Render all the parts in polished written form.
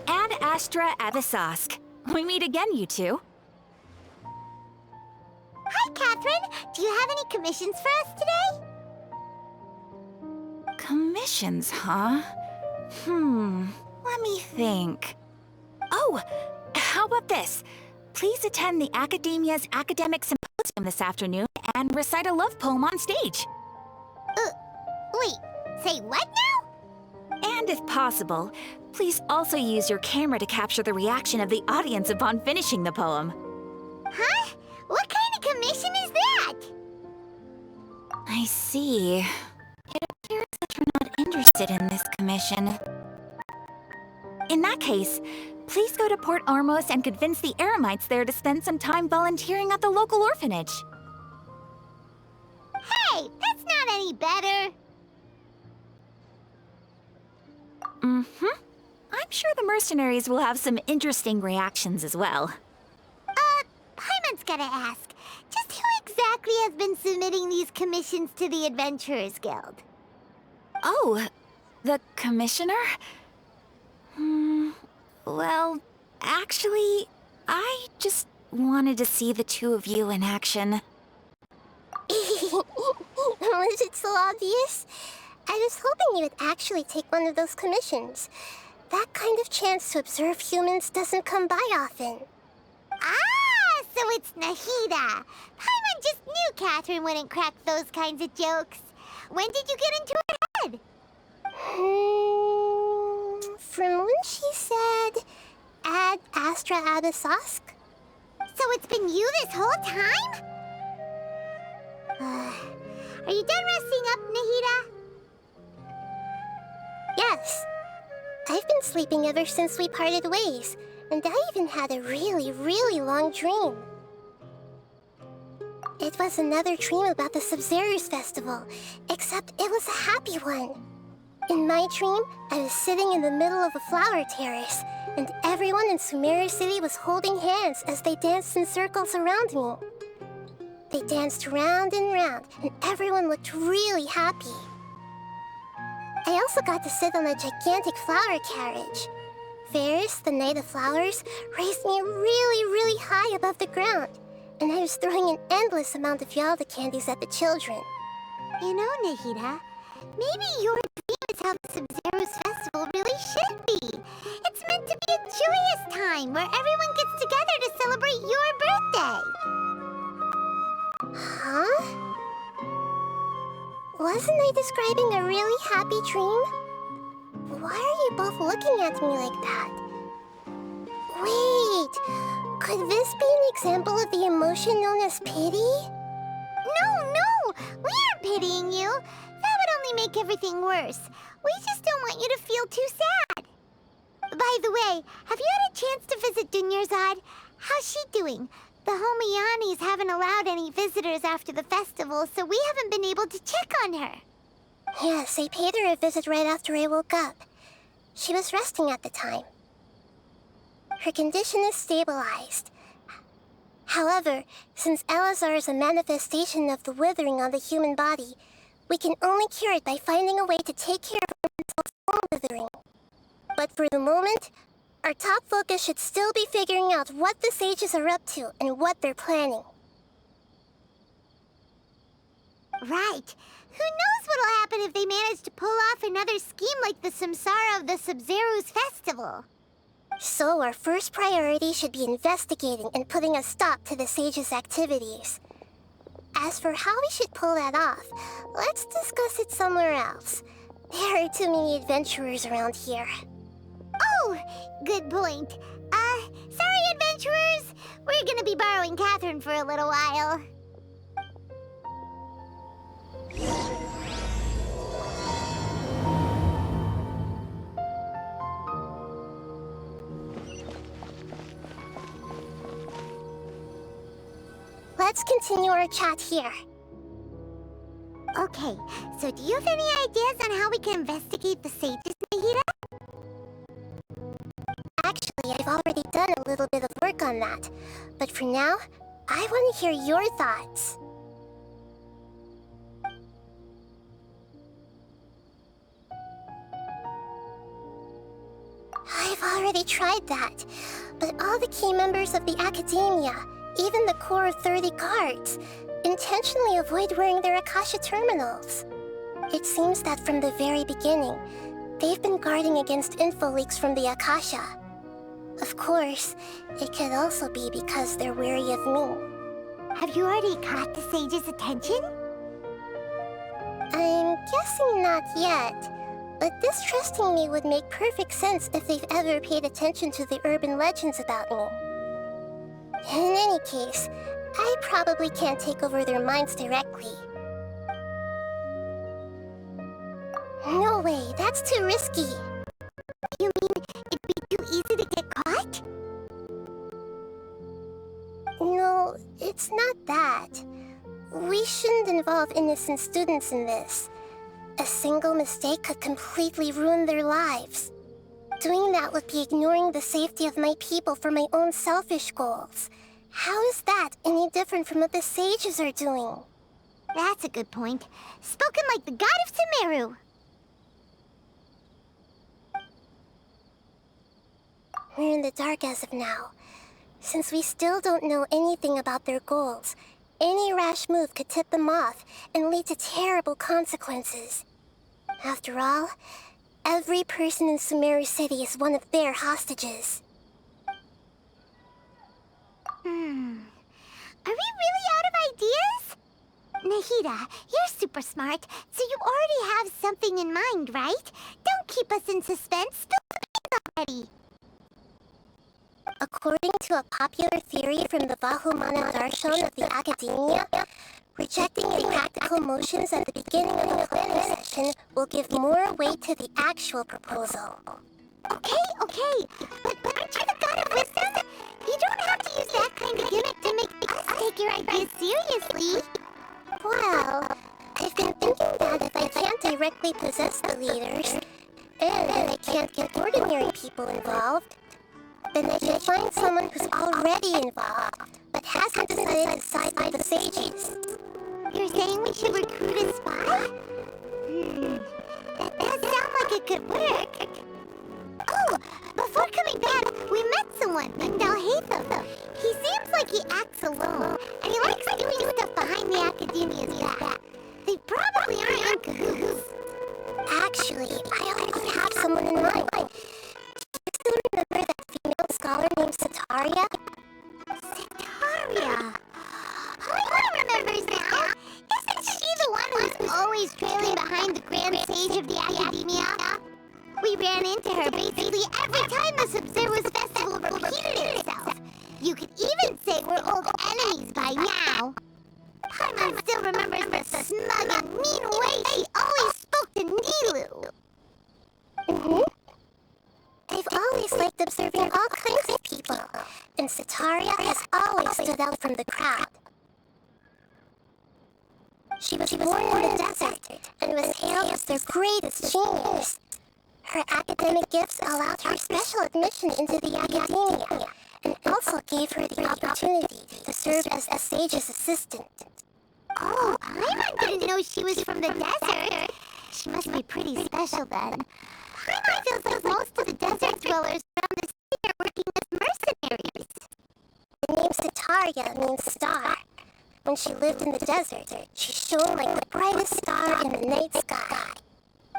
Ad Astra Abyssosque. We meet again, you two. Hi, Catherine. Do you have any commissions for us today? Commissions, huh? Let me think. Oh, how about this? Please attend the Academia's Academic Symposium this afternoon and recite a love poem on stage. Wait, say what now? And if possible, please also use your camera to capture the reaction of the audience upon finishing the poem. Huh? What kind of commission is that? I see. It appears that you're not interested in this commission. In that case, please go to Port Ormos and convince the Eremites there to spend some time volunteering at the local orphanage. Hey, that's not any better. I'm sure the mercenaries will have some interesting reactions as well. Paimon's gotta ask, just who exactly has been submitting these commissions to the Adventurers Guild? Oh, the commissioner? Well, actually, I just wanted to see the two of you in action. Was it so obvious? I was hoping you would actually take one of those commissions. That kind of chance to observe humans doesn't come by often. Ah, so it's Nahida. Paimon just knew Catherine wouldn't crack those kinds of jokes. When did you get into her head? From when she said, Ad Astra Abyssosque? So it's been you this whole time? Are you done resting up, Nahida? Yes. I've been sleeping ever since we parted ways, and I even had a really, really long dream. It was another dream about the Sub-Zero's festival, except it was a happy one. In my dream, I was sitting in the middle of a flower terrace, and everyone in Sumeru City was holding hands as they danced in circles around me. They danced round and round, and everyone looked really happy. I also got to sit on a gigantic flower carriage. Ferris, the Knight of Flowers, raised me really, really high above the ground, and I was throwing an endless amount of Yalda candies at the children. You know, Nahida, maybe your dream is how the Sub-Zero's festival really should be. It's meant to be a joyous time where everyone gets together to celebrate your birthday. Huh? Wasn't I describing a really happy dream? Why are you both looking at me like that? Wait, could this be an example of the emotion known as pity? No, we aren't pitying you. That would only make everything worse. We just don't want you to feel too sad. By the way, have you had a chance to visit Dunyarzad? How's she doing? The Homianis haven't allowed any visitors after the festival, so we haven't been able to check on her. Yes, I paid her a visit right after I woke up. She was resting at the time. Her condition is stabilized. However, since Elazar is a manifestation of the withering on the human body, we can only cure it by finding a way to take care of her until its own withering. But for the moment, our top focus should still be figuring out what the sages are up to and what they're planning. Right. Who knows what'll happen if they manage to pull off another scheme like the Samsara of the Sub-Zero's festival? So our first priority should be investigating and putting a stop to the sages' activities. As for how we should pull that off, let's discuss it somewhere else. There are too many adventurers around here. Oh, good point. Sorry, adventurers. We're gonna be borrowing Catherine for a little while. Let's continue our chat here. Okay, so do you have any ideas on how we can investigate the sages, Nahida? Actually, I've already done a little bit of work on that. But for now, I want to hear your thoughts. I've already tried that, but all the key members of the Academia, even the core of 30 guards, intentionally avoid wearing their Akasha terminals. It seems that from the very beginning, they've been guarding against info leaks from the Akasha. Of course, it could also be because they're wary of me. Have you already caught the sage's attention? I'm guessing not yet, but distrusting me would make perfect sense if they've ever paid attention to the urban legends about me. In any case, I probably can't take over their minds directly. No way, that's too risky. You mean it'd be too easy to get caught? No, it's not that. We shouldn't involve innocent students in this. A single mistake could completely ruin their lives. Doing that would be ignoring the safety of my people for my own selfish goals. How is that any different from what the sages are doing? That's a good point. Spoken like the god of Sumeru. We're in the dark as of now. Since we still don't know anything about their goals, any rash move could tip them off and lead to terrible consequences. After all, every person in Sumeru City is one of their hostages. Are we really out of ideas? Nahida, you're super smart, so you already have something in mind, right? Don't keep us in suspense. Spill the beans already. According to a popular theory from the Vahumana Darshan of the Academia, rejecting impractical motions at the beginning of the planning session will give more weight to the actual proposal. Okay, but aren't you the god of wisdom? You don't have to use that kind of gimmick to make us take your ideas seriously. Well, I've been thinking that if I can't directly possess the leaders, and I can't get ordinary people involved, then I should find someone who's already involved, but hasn't decided to side with the sages. You're saying we should recruit a spy? That does sound like it could work. Oh, before coming back, we met someone named Alhaitham. He seems like he acts alone, and he likes doing stuff behind the Academia's back. They probably aren't in cahoots. Actually, I already have someone in mind. Do you still remember that female scholar named Sataria? Sataria? Everyone remembers now. Isn't she the one who's always trailing behind the Grand Sage of the Academia? We ran into her basically every time the Sub-Zero's festival repeated itself. You could even say we're old enemies by now. Paimon still remembers the smug and mean way she always spoke to Nilu. I've always liked observing all kinds of people, and Sataria has always stood out from the crowd. She was born in the desert and was hailed as their greatest genius. Her academic gifts allowed her special admission into the Academia, and also gave her the opportunity to serve as a sage's assistant. Oh, Paimon didn't know she was from the desert. She must be pretty special then. Paimon feels like most of the desert dwellers around the city are working as mercenaries. The name Sataria means star. When she lived in the desert, she shone like the brightest star in the night sky.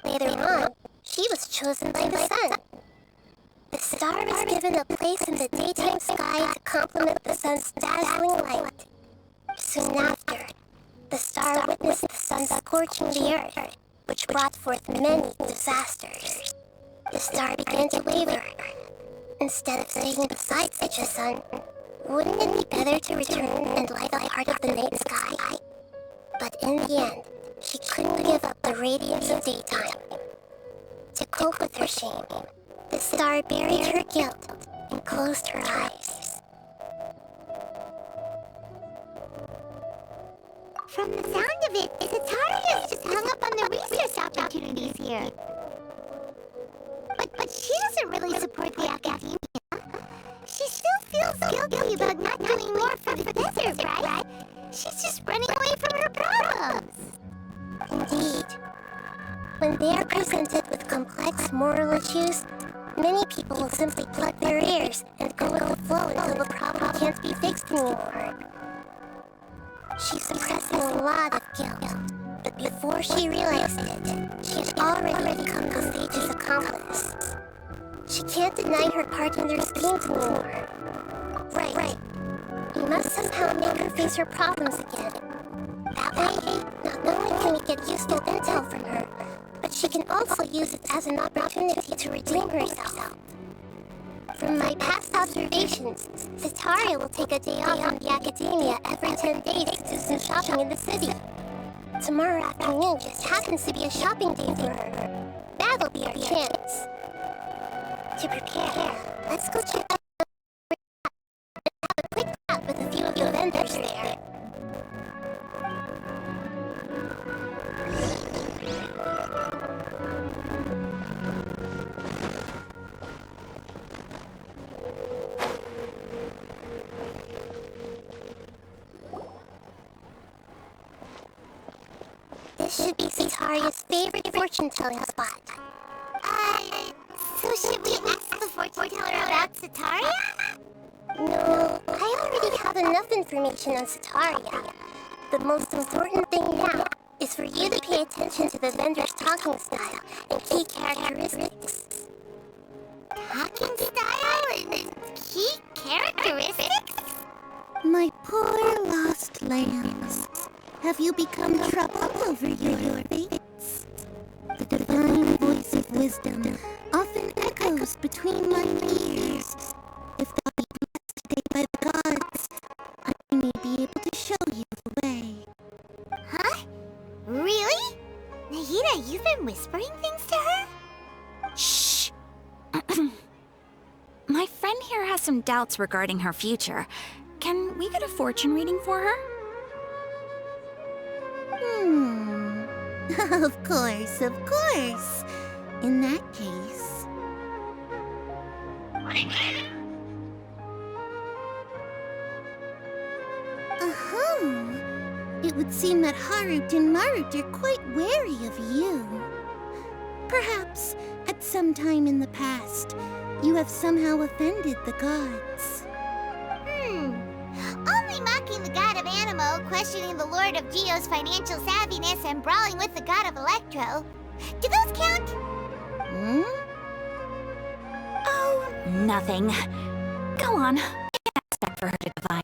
Later on, she was chosen by the sun. The star was given a place in the daytime sky to complement the sun's dazzling light. Soon after, the star witnessed the sun scorching the earth, which brought forth many disasters. The star began to waver. Instead of staying beside such a sun, wouldn't it be better to return and light the heart of the night sky? But in the end, she couldn't give up the radiance of daytime. To cope with her shame, the star buried her guilt and closed her eyes. From the sound of it, Sataria's just hung up on the research opportunities here. But she doesn't really support the Academia. She still feels feels guilty about not doing more for the desert, right? She's just running away from her problems. Indeed. When they are presented with complex moral issues, many people will simply plug their ears and go with the flow until the problem can't be fixed anymore. She's suppressing a lot of guilt, but before she realized it, she had already become the sage's accomplice. She can't deny her part in their schemes anymore. Right. We must somehow make her face her problems again. That way, not only can we get useful intel from her, but she can also use it as an opportunity to redeem herself. From my past observations, Sitaria will take a day off from the academia every 10 days to do some shopping in the city. Tomorrow afternoon just happens to be a shopping day for her. That'll be our chance. To prepare, let's go check out and have a quick chat with a few of the vendors there. This should be Sitaria's favorite fortune-telling spot. So should we ask the fortune teller about Sitaria? No, I already have enough information on Sitaria. The most important thing now is for you to pay attention to the vendor's talking style and key characteristics. Talking style and key characteristics? My poor lost lambs, have you become troubled over your fates? The divine voice of wisdom often echoes between my ears. If thou be blessed today by the gods, I may be able to show you the way. Huh? Really? Nahida, you've been whispering things to her? Shh! My friend here has some doubts regarding her future. Can we get a fortune reading for her? Of course. In that case... It would seem that Harut and Marut are quite wary of you. Perhaps, at some time in the past, you have somehow offended the gods. Only mocking the god of Animo, questioning the lord of Geo's financial savviness, and brawling with the god of Electro. Do those count? Oh, nothing. Go on. I can't expect for her to divine.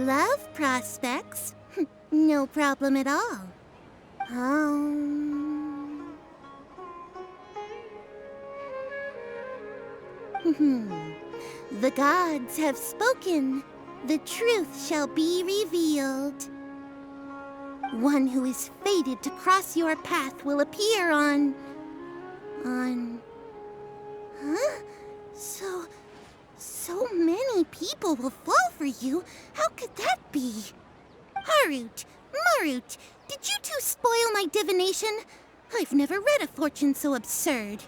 Love prospects? No problem at all. The gods have spoken. The truth shall be revealed. One who is fated to cross your path will appear on... Huh? So many people will fall for you. How could that be? Harut, Marut, did you two spoil my divination? I've never read a fortune so absurd.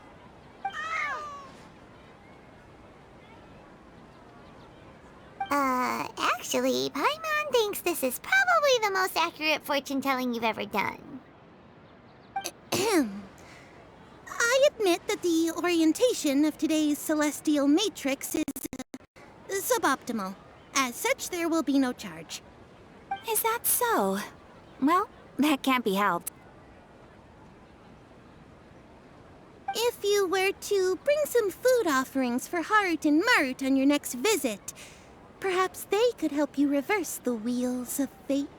Actually, Paimon thinks this is probably the most accurate fortune-telling you've ever done. I admit that the orientation of today's celestial matrix is suboptimal. As such, there will be no charge. Is that so? Well, that can't be helped. If you were to bring some food offerings for Harut and Marut on your next visit, perhaps they could help you reverse the wheels of fate.